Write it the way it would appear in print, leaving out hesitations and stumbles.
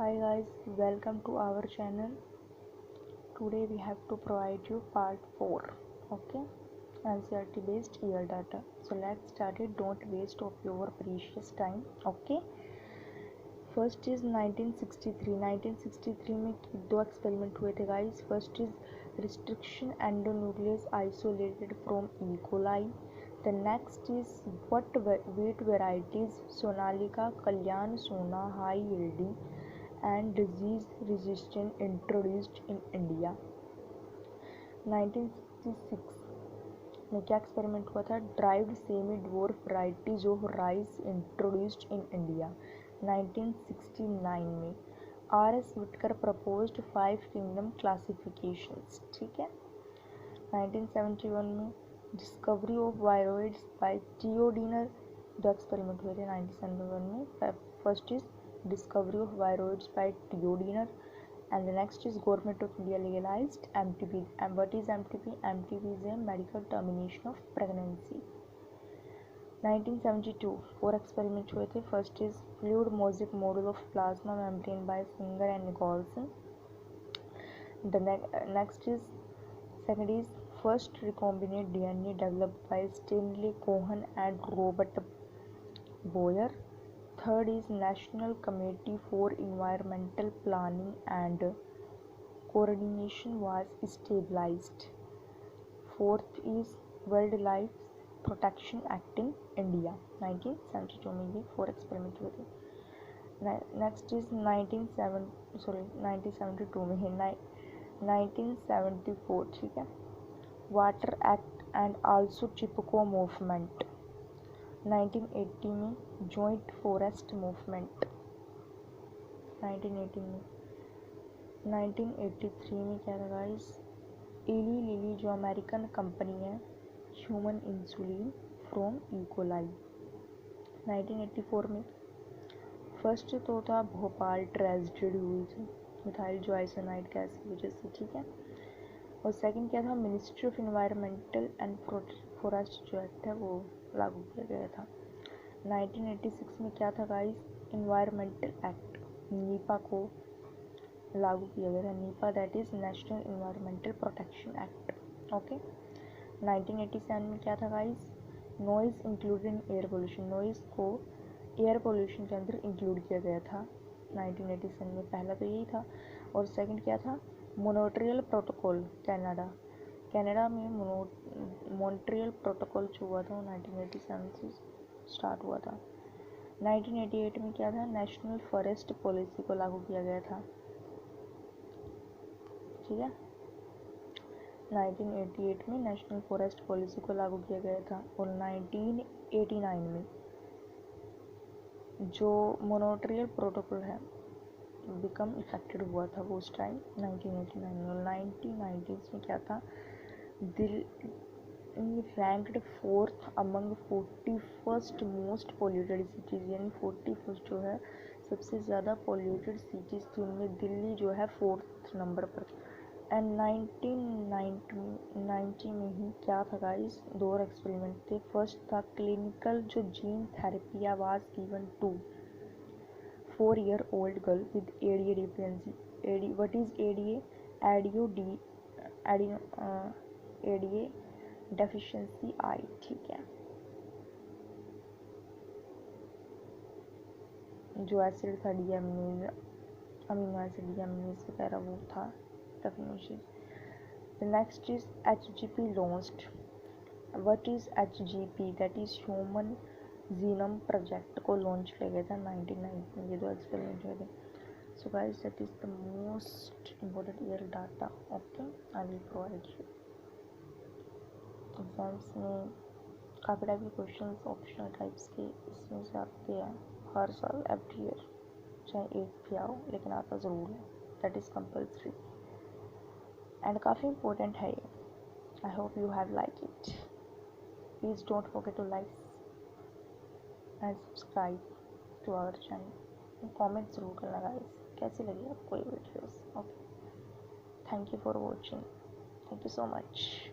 Hi guys, welcome to our channel. Today we have to provide you part 4. Okay, NCERT based year data. So let's start it. Don't waste of your precious time. Okay, first is 1963. 1963 में दो experiment हुए थे guys. First is restriction endonuclease isolated from E. coli. The next is what wheat varieties Sonalika, Kalyan, Sona, high yielding and disease resistant introduced in India. 1966 में क्या experiment हुआ था? Derived semi dwarf varieties of rice introduced in India. 1969 में R.S. Whittaker proposed 5 kingdom classifications. ठीक है. 1971 में discovery of viroids bye थियोडीनर. दो experiment हुए थे 1971 में. First is discovery of viroids by Theodiner, and the next is Government of India legalized MTP. And what is MTP? MTP is a medical termination of pregnancy. 1972 4 experiments हुए थे. First is fluid mosaic model of plasma membrane by Singer and Nicholson. The next is second is first recombinant DNA developed by Stanley Cohen and Robert Boyer. Third is National Committee for Environmental Planning and Coordination was established. Fourth is Wildlife Protection Act in India. 1972 में ये 4 experiment हुए थे. Next is 1972 में है 1974. ठीक है. Water act and also Chipko movement. 1980 में joint forest movement. 1980 में 1983 में क्या था गाइस? एली लिली जो अमेरिकन कंपनी है, human insulin from E coli. 1984 में फर्स्ट तो था भोपाल ट्रेजेडी हुई थी मिथाइल जोआइसोनाइड गैस की वजह से. ठीक है. और सेकंड क्या था? Ministry of environmental and forest जो एक्ट है वो लागू किया गया था. 1986 में क्या था गाइस? इन्वायरमेंटल एक्ट नीपा को लागू किया गया था. Nipah that is national environmental protection act. Okay. 1987 में क्या था guys? Noise included in air pollution. Noise को एयर पोल्यूशन के अंदर इंक्लूड किया गया था 1987 में. पहला तो यही था. और सेकंड क्या था? Montreal protocol. कनाडा में मॉन्ट्रियल प्रोटोकॉल जो हुआ था वो 1987 से स्टार्ट हुआ था. 1988 में क्या था? नेशनल फॉरेस्ट पॉलिसी को लागू किया गया था. ठीक है. 1988 में नेशनल फॉरेस्ट पॉलिसी को लागू किया गया था. और 1989 में जो मॉन्ट्रियल प्रोटोकॉल है बिकम इफेक्टेड हुआ था वो उस टाइम 1989 में. और 1990s में क्या था? Delhi ranked 4th among 41st most polluted cities. यानी 41st जो है सबसे ज़्यादा पोल्यूटेड सिटीज़ थी, उनमें दिल्ली जो है 4th नंबर पर. एंड 1990 में ही क्या था गाइस? 2 और एक्सपेरिमेंट थे. फर्स्ट था क्लिनिकल जो gene therapy was given to 4-year-old girl with ADA deficiency. What is ADA? ADA deficiency I. ठीक है. जो एसिड था डीएमनीज, अमीनो एसिड डीएमनीज वगैरह वो था definition. The next is HGP launched. What is HGP? That is human genome project को launch किया गया था 1990 में. ये 2 एक्सपेरिमेंट हुए थे. So guys that is the most important year data. Okay, I will provide you. Exams में काफ़ी टाइप के क्वेश्चन ऑप्शनल टाइप्स के इसमें से आते हैं हर साल, एवरी ईयर. चाहे एक भी आओ लेकिन आता ज़रूर है. दैट इज़ कंपल्सरी एंड काफ़ी इम्पोर्टेंट है ये. I hope you have like it. Please don't forget to like and subscribe to our channel. Comment ज़रूर करना गाइस कैसी लगी आपको ये videos. Okay, thank you for watching. Thank you so much.